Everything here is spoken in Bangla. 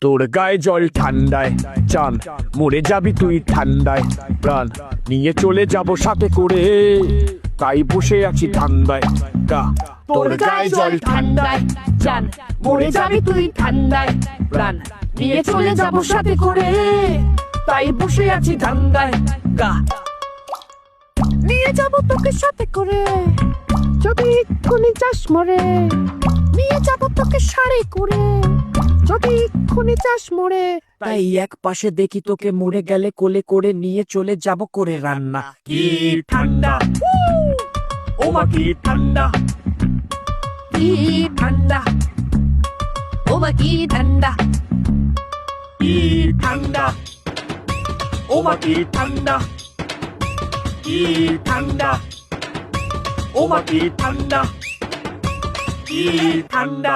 তোর গায়ে জল ঠান্ডায় চান মরে যাবি তুই ঠান্ডায় প্রাণ নিয়ে চলে যাব সাথে করে তাই বসে আছি ঠান্ডায় গা তোর গায়ে জল ঠান্ডায় জান মরে যাবি তুই ঠান্ডায় প্রাণ নিয়ে চলে যাব সাথে করে তাই বসে আছি ঠান্ডায় গা নিয়ে যাব তোকে সাথে করে যদি এক্ষুনি চাস মরে নিয়ে যাব তোকে সারে করে যদি এক্ষুনি চাস মরে তাই এক পাশে দেখি তোকে মরে গেলে কোলে করে নিয়ে চলে যাব করে রান্না কি ঠান্ডা ও মা কি ঠান্ডা কি ঠান্ডা ও মা কি ঠান্ডা কি ঠান্ডা ও মা কি ঠান্ডা কি ঠান্ডা ও মা কি ঠান্ডা কি ঠান্ডা